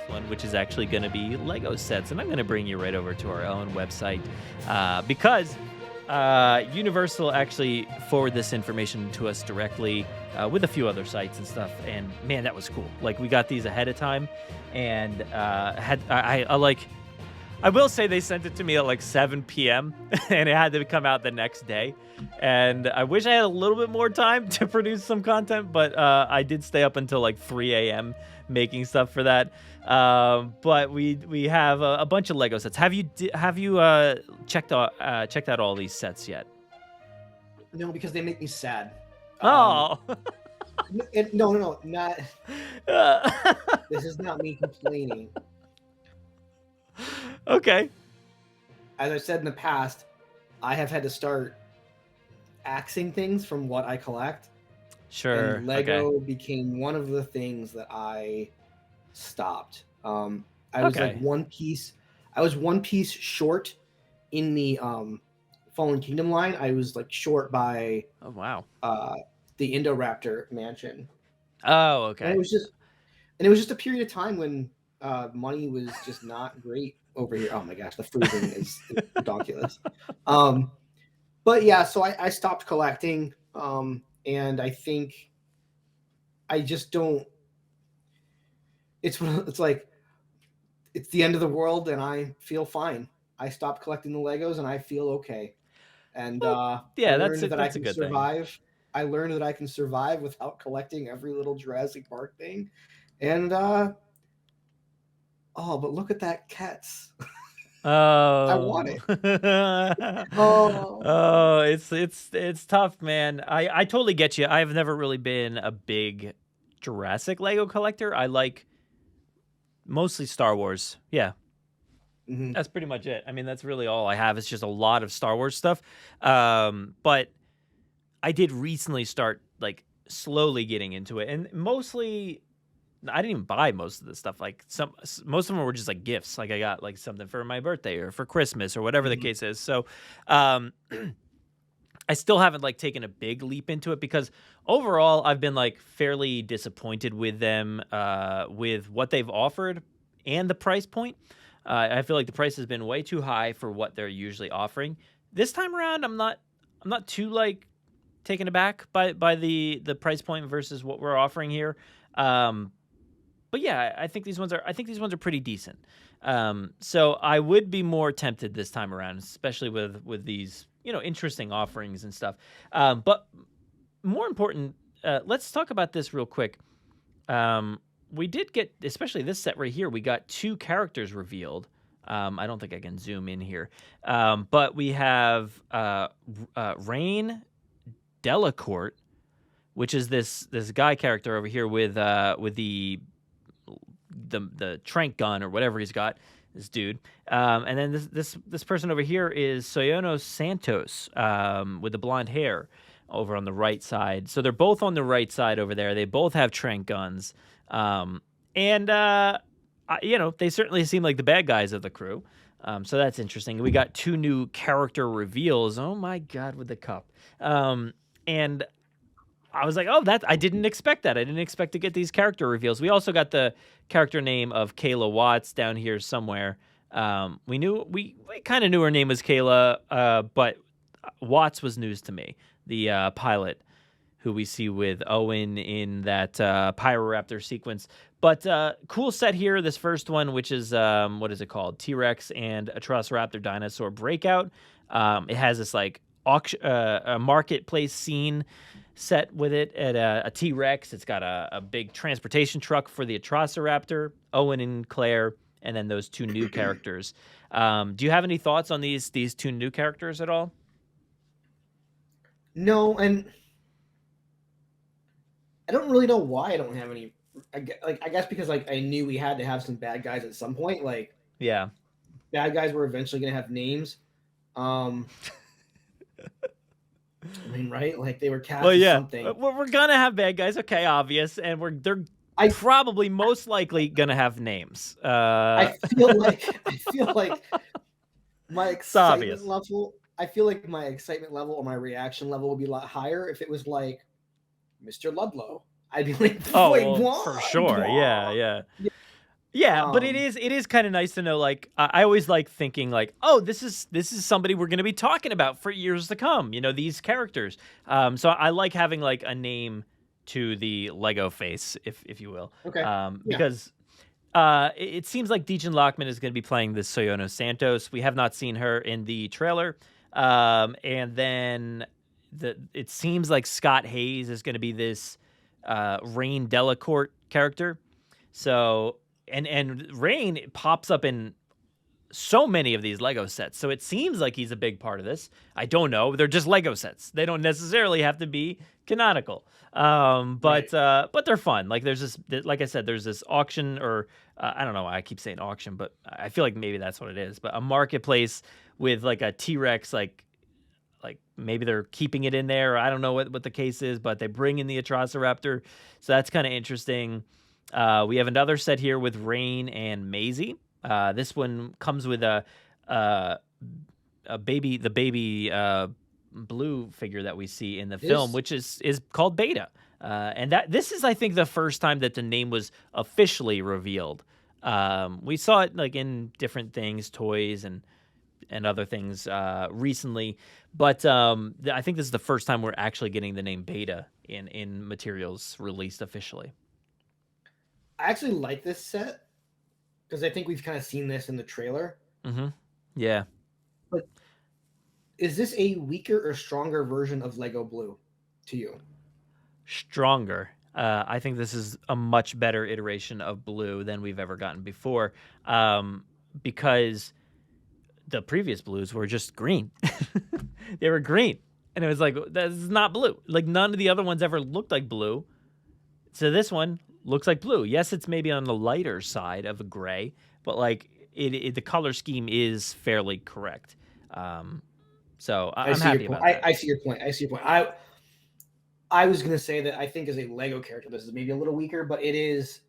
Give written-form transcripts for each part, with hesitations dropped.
one, which is actually going to be Lego sets. And I'm going to bring you right over to our own website because Universal actually forwarded this information to us directly with a few other sites and stuff. And man, that was cool. Like, we got these ahead of time, and I will say they sent it to me at like 7 p.m. and it had to come out the next day. And I wish I had a little bit more time to produce some content, but I did stay up until like 3 a.m. making stuff for that. But we have a bunch of Lego sets. Have you checked out all these sets yet? No, because they make me sad. Oh. No, not. This is not me complaining. Okay. As I said in the past, I have had to start axing things from what I collect. Sure. And Lego became one of the things that I stopped. I was like one piece. I was one piece short in the Fallen Kingdom line. I was like short by the Indoraptor mansion. Oh, okay. And it was just a period of time when money was just not great over here. Oh my gosh, the freezing is ridiculous. But yeah, so I stopped collecting, and I think I just don't. It's like it's the end of the world, and I feel fine. I stopped collecting the Legos, and I feel okay. And I learned that I can survive. I learned that I can survive without collecting every little Jurassic Park thing, and but look at that Kets. Oh, I want it. It's tough, man. I totally get you. I've never really been a big Jurassic Lego collector. I like mostly Star Wars. Yeah. Mm-hmm. That's pretty much it. I mean, that's really all I have. It's just a lot of Star Wars stuff. But I did recently start like slowly getting into it, and mostly I didn't even buy most of this stuff. Like most of them were just like gifts. Like I got like something for my birthday or for Christmas or whatever the case is. So I still haven't like taken a big leap into it because overall I've been like fairly disappointed with them, with what they've offered and the price point. I feel like the price has been way too high for what they're usually offering. This time around, I'm not too like taken aback by the price point versus what we're offering here. But yeah, I think these ones are pretty decent. So I would be more tempted this time around, especially with these, interesting offerings and stuff. But more important, let's talk about this real quick. We did get, especially this set right here, we got 2 characters revealed. I don't think I can zoom in here. But we have Rain Delacourt, which is this guy character over here with the trank gun or whatever he's got, this dude. And then this person over here is Soyono Santos with the blonde hair over on the right side. So they're both on the right side over there. They both have trank guns. And they certainly seem like the bad guys of the crew. So that's interesting. We got 2 new character reveals. Oh my God, with the cup. And I was like, I didn't expect that. I didn't expect to get these character reveals. We also got the character name of Kayla Watts down here somewhere. We kind of knew her name was Kayla, but Watts was news to me. The pilot who we see with Owen in that Pyroraptor sequence. But cool set here, this first one, which is, what is it called? T-Rex and Atrociraptor Dinosaur Breakout. It has this like a marketplace scene set with it at a T-Rex. It's got a big transportation truck for the Atrociraptor, Owen and Claire, and then those 2 new characters. Do you have any thoughts on these 2 new characters at all? No, and I don't really know why I don't have any. I guess because like I knew we had to have some bad guys at some point. Like, yeah, bad guys were eventually gonna have names. I mean, right? Like they were cast something. We're gonna have bad guys, okay, obvious, and they're probably most likely gonna have names. I feel like my excitement level. I feel like my excitement level or my reaction level would be a lot higher if it was like Mr. Ludlow. I'd be like, wait, what? For sure, yeah. Yeah, but it Um, is kind of nice to know. Like I always like thinking like, oh, this is somebody we're going to be talking about for years to come. You know, these characters. So I like having like a name to the Lego face, if you will, okay. Yeah. because it seems like Dejan Lockman is going to be playing this Soyono Santos. We have not seen her in the trailer, and then it seems like Scott Hayes is going to be this Rain Delacourt character. So and Rain pops up in so many of these Lego sets. So it seems like he's a big part of this. I don't know. They're just Lego sets. They don't necessarily have to be canonical. Right. But they're fun. Like there's this, like I said, there's this auction or I don't know why I keep saying auction, but I feel like maybe that's what it is. But a marketplace with like a T-Rex, like maybe they're keeping it in there. Or I don't know what the case is, but they bring in the Atrociraptor. So that's kind of interesting. We have another set here with Rain and Maisie. This one comes with a baby, the baby blue figure that we see in the film, This which is called Beta. And that this is, I think, the first time that the name was officially revealed. We saw it like in different things, toys and other things recently, but I think this is the first time we're actually getting the name Beta in materials released officially. I actually like this set because I think we've kind of seen this in the trailer. Mm-hmm. Yeah. But is this a weaker or stronger version of Lego Blue to you? Stronger. I think this is a much better iteration of Blue than we've ever gotten before, because the previous Blues were just green. They were green, and it was like this is not blue. Like none of the other ones ever looked like blue. So this one looks like blue. Yes, it's maybe on the lighter side of a gray, but like the color scheme is fairly correct. So I I'm see your happy point. about that. I see your point. I see your point. I was gonna say that I think as a Lego character, this is maybe a little weaker, but it is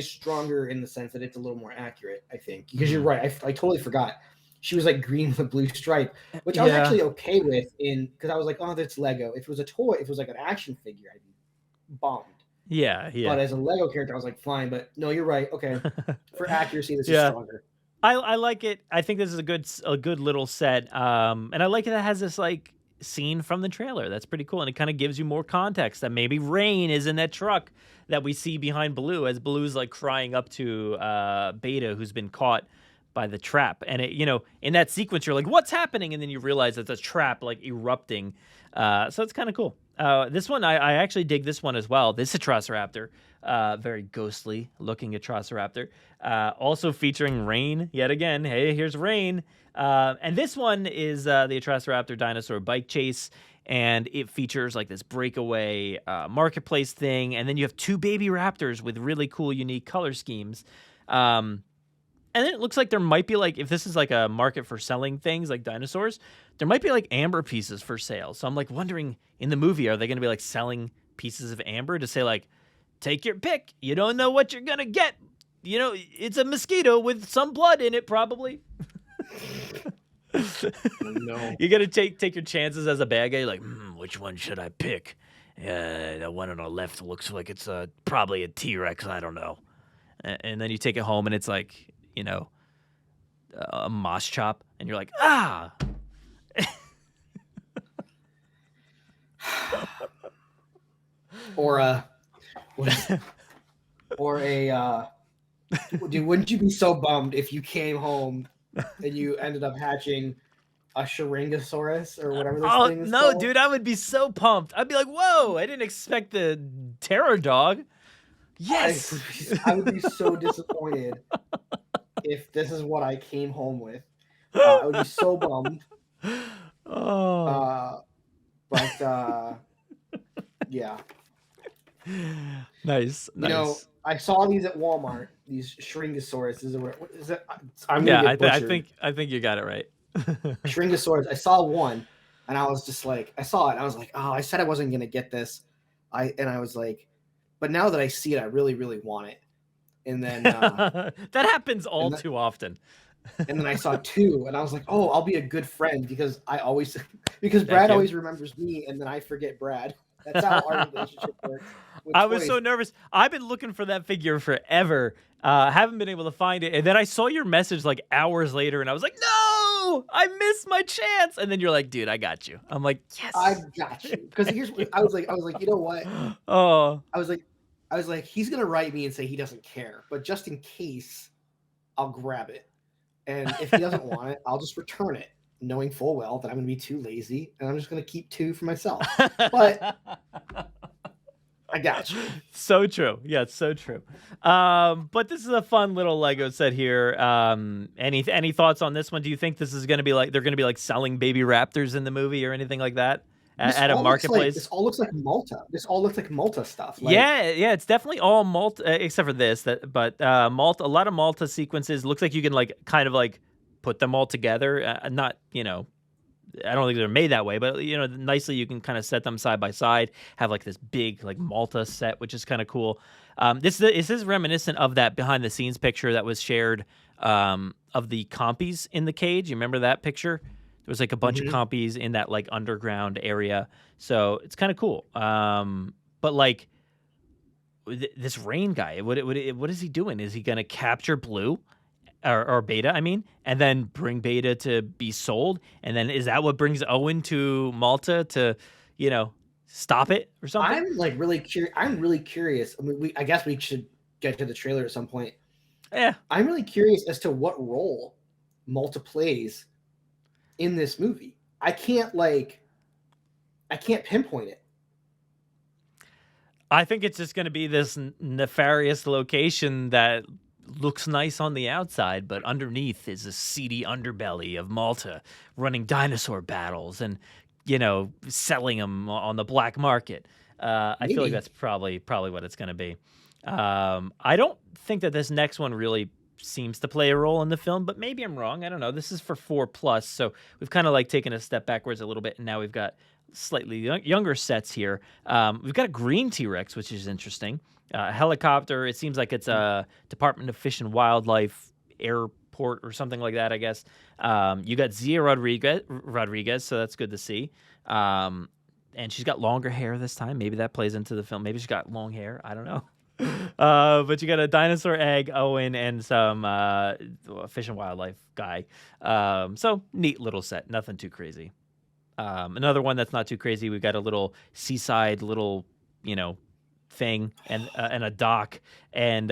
stronger in the sense that it's a little more accurate. I think because you're Mhm. right. I totally forgot. She was like green with a blue stripe, which I was Yeah. actually okay with in because I was like, oh, that's Lego. If it was a toy, if it was like an action figure, I'd be bummed. Yeah. But Yeah. as a Lego character, I was like, fine. But no, you're right. Okay, for accuracy, this is Yeah. stronger. I like it. I think this is a good little set. And I like it that has this like scene from the trailer. That's pretty cool. And it kind of gives you more context that maybe Rain is in that truck that we see behind Blue as Blue's like crying up to Beta, who's been caught by the trap. And it, in that sequence, you're like, what's happening? And then you realize it's a trap like erupting. So it's kind of cool. This one, I actually dig this one as well. This Atrociraptor, very ghostly looking Atrociraptor, also featuring Rain yet again. Hey, here's Rain. And this one is the Atrociraptor dinosaur bike chase, and it features like this breakaway marketplace thing. And then you have two baby raptors with really cool, unique color schemes. And then it looks like there might be like, if this is like a market for selling things like dinosaurs, there might be like amber pieces for sale. So I'm like wondering in the movie, are they going to be like selling pieces of amber to say like, take your pick. You don't know what you're going to get. It's a mosquito with some blood in it, probably. No. You got to take your chances as a bad guy. You're like, which one should I pick? The one on the left looks like it's probably a T-Rex. I don't know. And then you take it home and it's like, a moss chop, and you're like, ah. Or or a dude, wouldn't you be so bummed if you came home and you ended up hatching a Sharingosaurus or whatever this Oh thing is no, called? dude, I would be so pumped. I'd be like, whoa, I didn't expect the terror dog. Yes. I would be so disappointed if this is what I came home with. I would be so bummed. Oh. But yeah. Nice. Nice. I saw these at Walmart. These Shringosauruses or what is it? I'm Yeah, gonna get butchered. I think you got it right. Shringosaurus. I saw one, and I was just like, I saw it, and I was like, oh, I said I wasn't gonna get this. I was like, but now that I see it, I really, really want it. And then That happens all and, too often. and then I saw two, and I was like, oh, I'll be a good friend because because Thank Brad you. always remembers me, and then I forget Brad. That's how our relationship works with I was toys. so nervous. I've been looking for that figure forever. Haven't been able to find it. And then I saw your message like hours later and I was like, no, I missed my chance. And then you're like, dude, I got you. I'm like, I yes. got you. Because here's what I was like, you know what? Oh, I was like, he's gonna write me and say he doesn't care, but just in case, I'll grab it. And if he doesn't want it, I'll just return it, knowing full well that I'm gonna be too lazy and I'm just gonna keep 2 for myself. But I got you. so true. Yeah, it's so true. But this is a fun little Lego set here. Any thoughts on this one? Do you think this is going to be like they're going to be like selling baby raptors in the movie or anything like that at a marketplace? This all looks like Malta. This all looks like Malta stuff. Like, yeah, it's definitely all Malta except for this. But Malta, a lot of Malta sequences. Looks like you can like kind of like put them all together. Not I don't think they're made that way, but nicely you can kind of set them side by side. Have like this big like Malta set, which is kind of cool. This is reminiscent of that behind the scenes picture that was shared of the compies in the cage. You remember that picture? There was like a bunch of compies in that like underground area, so it's kind of cool. But like this Rain guy, what is he doing? Is he gonna capture Blue? Or Beta, I mean, and then bring Beta to be sold, and then is that what brings Owen to Malta to, stop it or something? I'm like really curious. I'm really curious. I mean, I guess we should get to the trailer at some point. Yeah, I'm really curious as to what role Malta plays in this movie. I can't pinpoint it. I think it's just going to be this nefarious location that looks nice on the outside, but underneath is a seedy underbelly of Malta running dinosaur battles and, selling them on the black market. I feel like that's probably what it's going to be. I don't think that this next one really seems to play a role in the film, but maybe I'm wrong. I don't know. This is for 4+, so we've kind of like taken a step backwards a little bit, and now we've got slightly younger sets here. We've got a green T-Rex, which is interesting. A helicopter. It seems like it's a Department of Fish and Wildlife airport or something like that, I guess. You got Zia Rodriguez, so that's good to see. And she's got longer hair this time. Maybe that plays into the film. Maybe she's got long hair. I don't know. But you got a dinosaur egg, Owen, and some Fish and Wildlife guy. So neat little set. Nothing too crazy. Another one that's not too crazy. We've got a little seaside little, thing and a dock and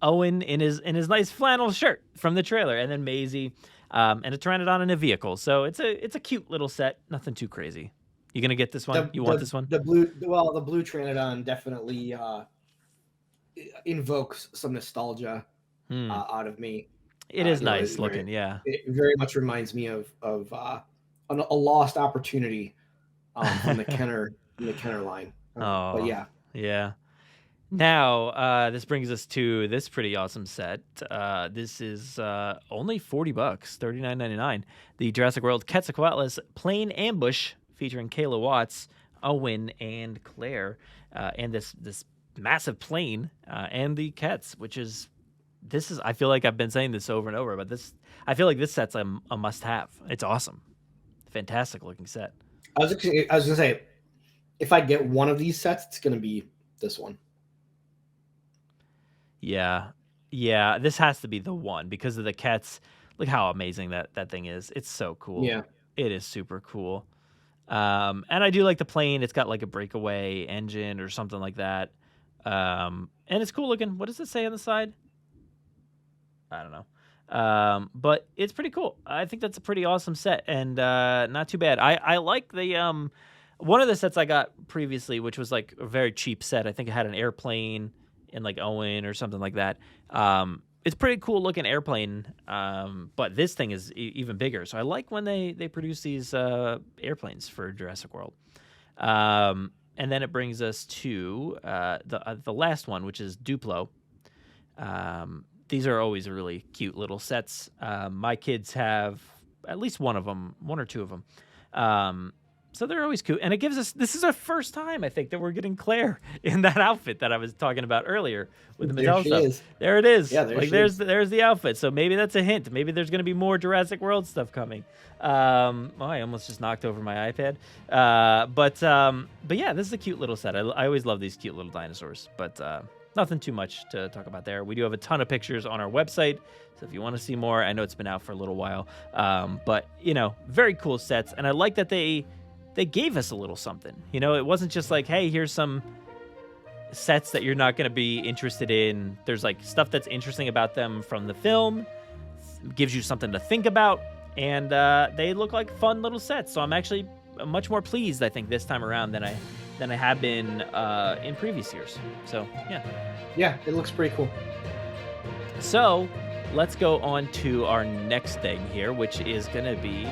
Owen in his nice flannel shirt from the trailer, and then Maisie and a pteranodon in a vehicle. So it's a cute little set. Nothing too crazy. You gonna get this one? You want this one? The blue pteranodon definitely invokes some nostalgia out of me. It is nice looking. Yeah, it very much reminds me of a lost opportunity from the Kenner line. But yeah. Yeah. Now, this brings us to this pretty awesome set. This is only $40, $39.99. The Jurassic World Quetzalcoatlus Plane Ambush featuring Kayla Watts, Owen, and Claire, and this massive plane and the Quetz, which is I feel like I've been saying this over and over, but I feel like this set's a must-have. It's awesome, fantastic looking set. I was gonna say, if I get one of these sets, it's gonna be this one. Yeah, this has to be the one because of the Quetz. Look how amazing that thing is. It's so cool. Yeah, it is super cool. And I do like the plane. It's got like a breakaway engine or something like that. And it's cool looking. What does it say on the side? I don't know. But it's pretty cool. I think that's a pretty awesome set and not too bad. I like the one of the sets I got previously, which was like a very cheap set. I think it had an airplane and like Owen or something like that. It's pretty cool looking airplane, but this thing is even bigger. So I like when they produce these airplanes for Jurassic World. And then it brings us to the last one, which is Duplo. These are always really cute little sets. My kids have at least one of them, one or two of them. So they're always cute, and it gives us. This is our first time, I think, that we're getting Claire in that outfit that I was talking about earlier with the There Mattel she stuff. is. There it is. Yeah, there like she there's is. there's the outfit. So maybe that's a hint. Maybe there's going to be more Jurassic World stuff coming. I almost just knocked over my iPad. But yeah, this is a cute little set. I always love these cute little dinosaurs. But nothing too much to talk about there. We do have a ton of pictures on our website. So if you want to see more, I know it's been out for a little while. But very cool sets, and I like that they gave us a little something. It wasn't just like, hey, here's some sets that you're not going to be interested in. There's like stuff that's interesting about them from the film, gives you something to think about, and they look like fun little sets. So I'm actually much more pleased, I think, this time around than I have been in previous years. So Yeah, it looks pretty cool. So let's go on to our next thing here, which is going to be